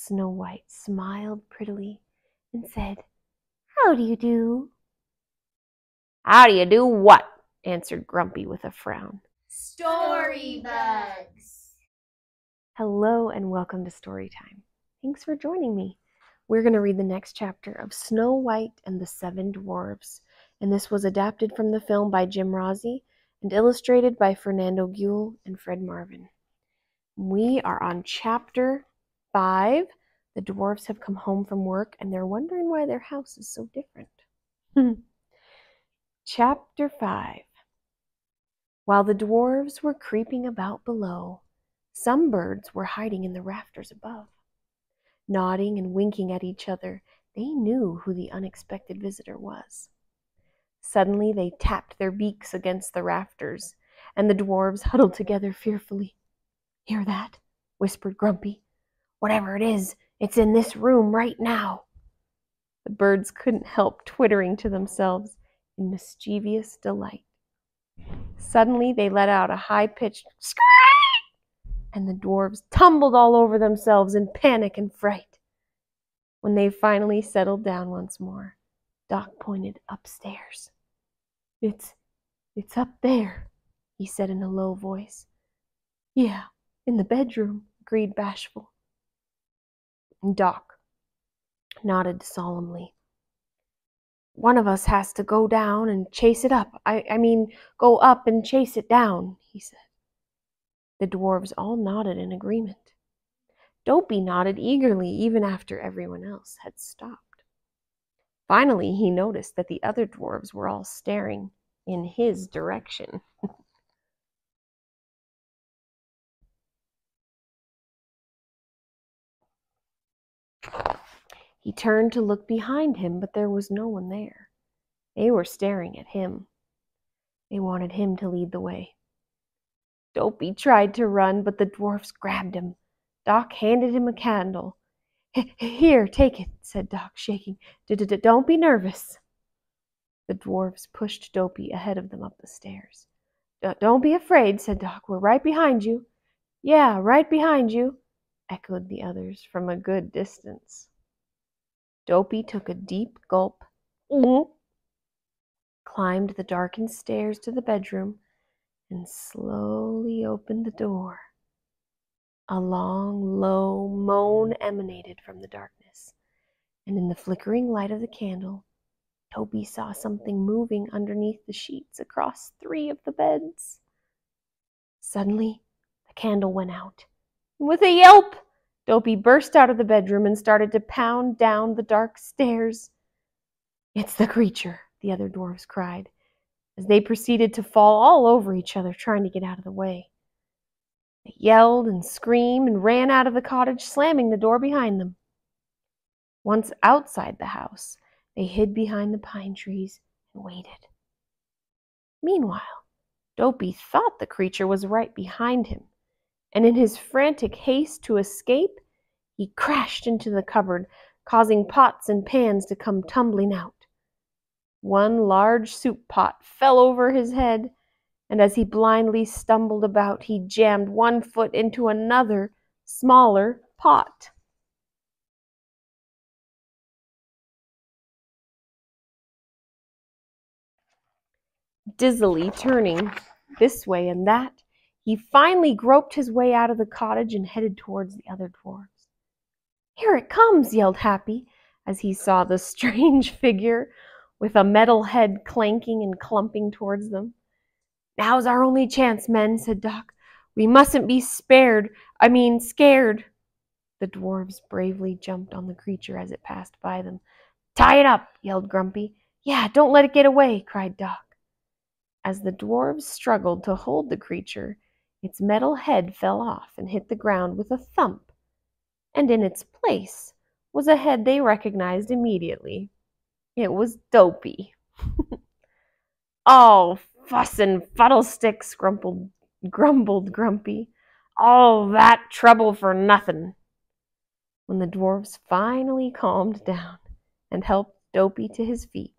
Snow White smiled prettily and said, "How do you do?" "How do you do what?" answered Grumpy with a frown. Storybugs! Hello and welcome to Storytime. Thanks for joining me. We're going to read the next chapter of Snow White and the Seven Dwarfs, and this was adapted from the film by Jim Rossi and illustrated by Fernando Guel and Fred Marvin. We are on chapter 5. The dwarfs have come home from work and they're wondering why their house is so different. Chapter 5. While the dwarves were creeping about below, some birds were hiding in the rafters above. Nodding and winking at each other, they knew who the unexpected visitor was. Suddenly they tapped their beaks against the rafters, and the dwarves huddled together fearfully. "Hear that?" whispered Grumpy. "Whatever it is, it's in this room right now." The birds couldn't help twittering to themselves in mischievous delight. Suddenly they let out a high-pitched scream, and the dwarves tumbled all over themselves in panic and fright. When they finally settled down once more, Doc pointed upstairs. It's up there," he said in a low voice. "Yeah, in the bedroom," agreed Bashful. Doc nodded solemnly. "One of us has to go down and chase it up. Go up and chase it down," he said. The dwarves all nodded in agreement. Dopey nodded eagerly even after everyone else had stopped. Finally, he noticed that the other dwarves were all staring in his direction. He turned to look behind him, but there was no one there. They were staring at him. They wanted him to lead the way. Dopey tried to run, but the dwarfs grabbed him. Doc handed him a candle. "Here, take it," said Doc, shaking. "Don't be nervous." The dwarfs pushed Dopey ahead of them up the stairs. "Don't be afraid," said Doc. "We're right behind you." "Yeah, right behind you," echoed the others from a good distance. Dopey took a deep gulp, climbed the darkened stairs to the bedroom, and slowly opened the door. A long, low moan emanated from the darkness, and in the flickering light of the candle, Dopey saw something moving underneath the sheets across 3 of the beds. Suddenly, the candle went out, and with a yelp, Dopey burst out of the bedroom and started to pound down the dark stairs. "It's the creature," the other dwarfs cried, as they proceeded to fall all over each other trying to get out of the way. They yelled and screamed and ran out of the cottage, slamming the door behind them. Once outside the house, they hid behind the pine trees and waited. Meanwhile, Dopey thought the creature was right behind him, and in his frantic haste to escape, he crashed into the cupboard, causing pots and pans to come tumbling out. One large soup pot fell over his head, and as he blindly stumbled about, he jammed one foot into another, smaller pot. Dizzily turning this way and that, he finally groped his way out of the cottage and headed towards the other dwarfs. "Here it comes!" yelled Happy, as he saw the strange figure with a metal head clanking and clumping towards them. "Now's our only chance, men," said Doc. "We mustn't be scared. The dwarves bravely jumped on the creature as it passed by them. "Tie it up!" yelled Grumpy. "Yeah, don't let it get away!" cried Doc. As the dwarves struggled to hold the creature, its metal head fell off and hit the ground with a thump, and in its place was a head they recognized immediately. It was Dopey. "Oh, fuss and fuddlesticks," grumbled Grumpy. "All that trouble for nothing." When the dwarves finally calmed down and helped Dopey to his feet,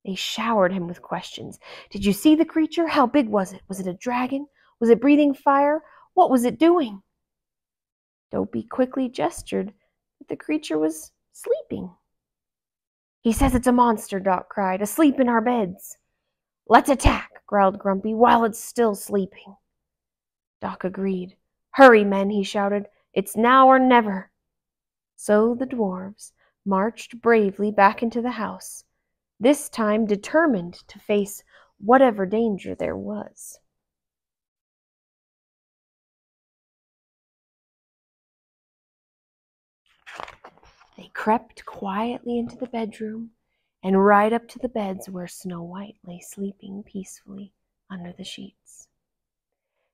they showered him with questions. "Did you see the creature? How big was it? Was it a dragon? Was it breathing fire? What was it doing?" Dopey quickly gestured but the creature was sleeping. "He says it's a monster," Doc cried, "asleep in our beds." "Let's attack," growled Grumpy, "while it's still sleeping." Doc agreed. "Hurry, men," he shouted. "It's now or never." So the dwarves marched bravely back into the house, this time determined to face whatever danger there was. They crept quietly into the bedroom and right up to the beds where Snow White lay sleeping peacefully under the sheets.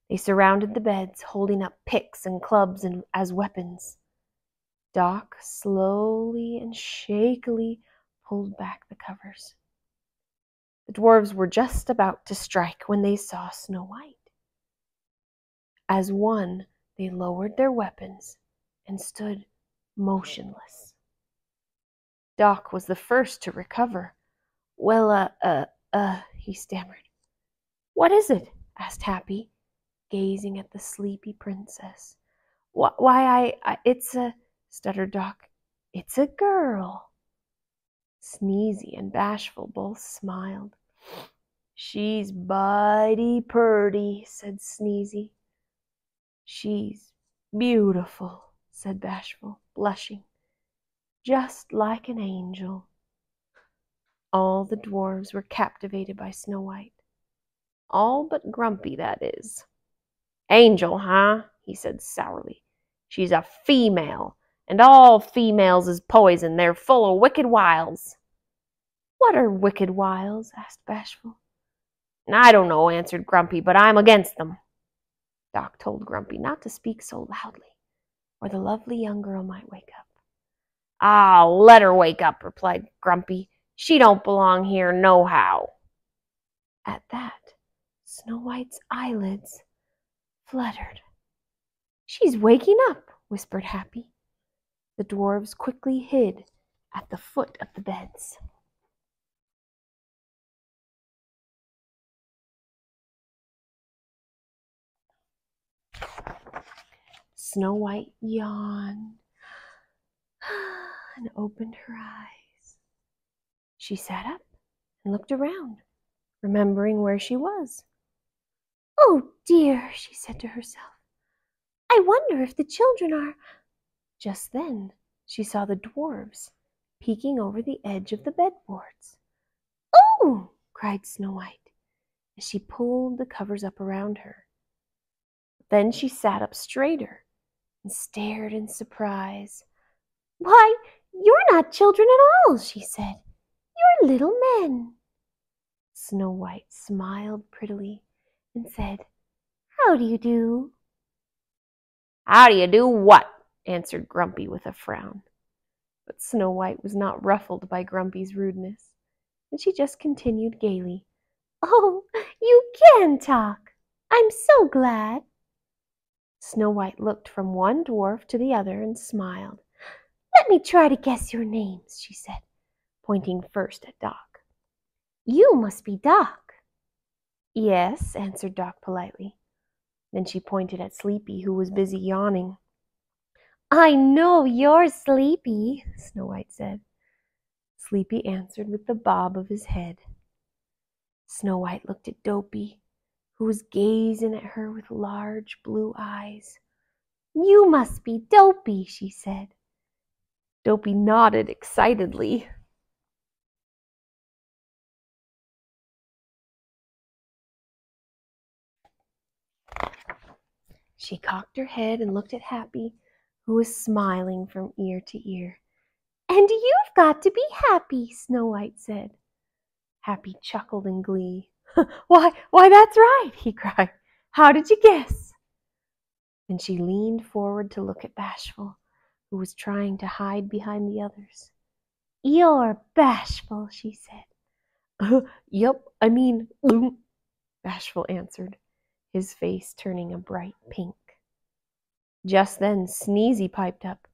They surrounded the beds, holding up picks and clubs as weapons. Doc slowly and shakily pulled back the covers. The dwarves were just about to strike when they saw Snow White. As one, they lowered their weapons and stood motionless. Doc was the first to recover. "Well, he stammered. "What is it?" asked Happy, gazing at the sleepy princess. Why, stuttered Doc. "It's a girl." Sneezy and Bashful both smiled. "She's mighty purty," said Sneezy. "She's beautiful," said Bashful, blushing. "Just like an angel." All the dwarves were captivated by Snow White. All but Grumpy, that is. "Angel, huh?" he said sourly. "She's a female, and all females is poison. They're full of wicked wiles." "What are wicked wiles?" asked Bashful. "I don't know," answered Grumpy, "but I'm against them." Doc told Grumpy not to speak so loudly, or the lovely young girl might wake up. "Ah, let her wake up," replied Grumpy. "She don't belong here nohow." At that, Snow White's eyelids fluttered. "She's waking up," whispered Happy. The dwarves quickly hid at the foot of the beds. Snow White yawned and opened her eyes. She sat up and looked around, remembering where she was. "Oh dear," she said to herself. "I wonder if the children are—" Just then she saw the dwarves peeking over the edge of the bedboards. "Oh!" cried Snow White as she pulled the covers up around her. Then she sat up straighter and stared in surprise. "Why, you're not children at all," she said. "You're little men." Snow White smiled prettily and said, "How do you do?" "How do you do what?" answered Grumpy with a frown. But Snow White was not ruffled by Grumpy's rudeness, and she just continued gaily, "Oh, you can talk! I'm so glad." Snow White looked from one dwarf to the other and smiled. "Let me try to guess your names," she said, pointing first at Doc. "You must be Doc." "Yes," answered Doc politely. Then she pointed at Sleepy, who was busy yawning. "I know you're Sleepy," Snow White said. Sleepy answered with the bob of his head. Snow White looked at Dopey, who was gazing at her with large blue eyes. "You must be Dopey," she said. Dopey nodded excitedly. She cocked her head and looked at Happy, who was smiling from ear to ear. "And you've got to be Happy," Snow White said. Happy chuckled in glee. Why, that's right," he cried. "How did you guess?" Then she leaned forward to look at Bashful, who was trying to hide behind the others. "You're Bashful," she said. Yep, Bashful answered, his face turning a bright pink. Just then Sneezy piped up.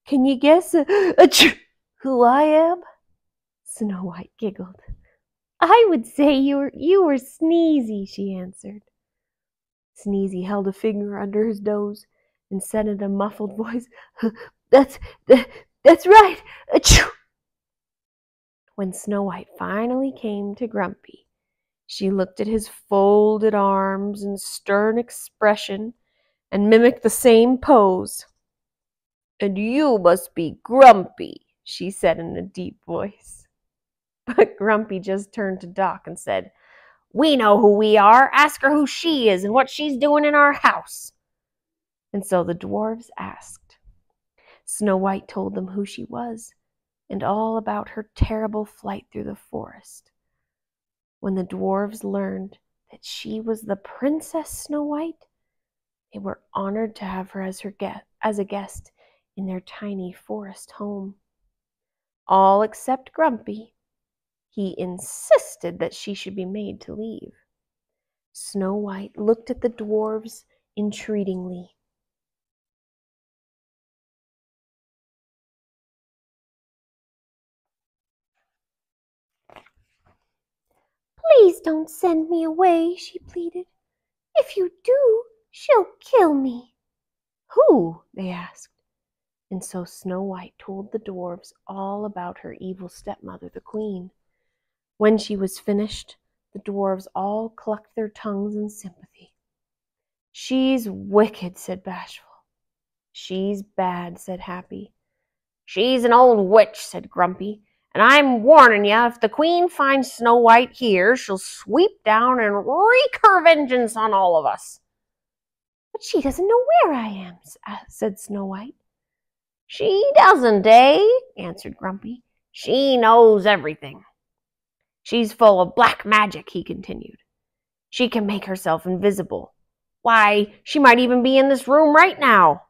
"Can you guess who I am?" Snow White giggled. "I would say you were Sneezy," she answered. Sneezy held a finger under his nose and said in a muffled voice, That's that's right. Achoo! When Snow White finally came to Grumpy, she looked at his folded arms and stern expression and mimicked the same pose. "And you must be Grumpy," she said in a deep voice. But Grumpy just turned to Doc and said, "We know who we are. Ask her who she is and what she's doing in our house." And so the dwarves asked. Snow White told them who she was and all about her terrible flight through the forest. When the dwarves learned that she was the Princess Snow White, they were honored to have her as a guest in their tiny forest home. All except Grumpy. He insisted that she should be made to leave. Snow White looked at the dwarves entreatingly. "Please don't send me away," she pleaded. "If you do, she'll kill me." "Who?" they asked. And so Snow White told the dwarves all about her evil stepmother, the queen. When she was finished, the dwarves all clucked their tongues in sympathy. "She's wicked," said Bashful. "She's bad," said Happy. "She's an old witch," said Grumpy. "And I'm warning you, if the queen finds Snow White here, she'll sweep down and wreak her vengeance on all of us." "But she doesn't know where I am," said Snow White. "She doesn't, eh?" answered Grumpy. "She knows everything. She's full of black magic," he continued. "She can make herself invisible. Why, she might even be in this room right now."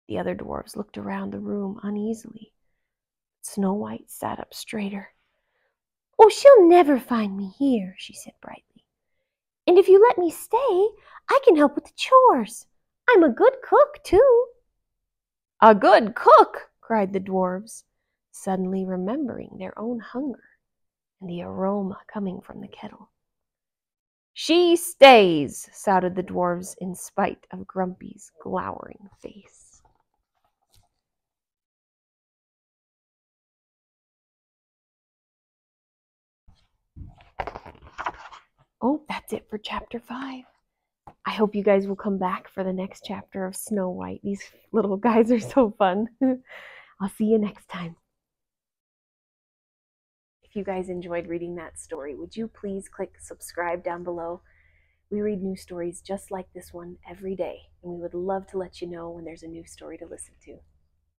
The other dwarves looked around the room uneasily. Snow White sat up straighter. "Oh, she'll never find me here," she said brightly. "And if you let me stay, I can help with the chores. I'm a good cook, too." "A good cook!" cried the dwarves, suddenly remembering their own hunger and the aroma coming from the kettle. "She stays," shouted the dwarves in spite of Grumpy's glowering face. Oh, that's it for chapter 5. I hope you guys will come back for the next chapter of Snow White. These little guys are so fun. I'll see you next time. If you guys enjoyed reading that story, would you please click subscribe down below? We read new stories just like this one every day, and we would love to let you know when there's a new story to listen to.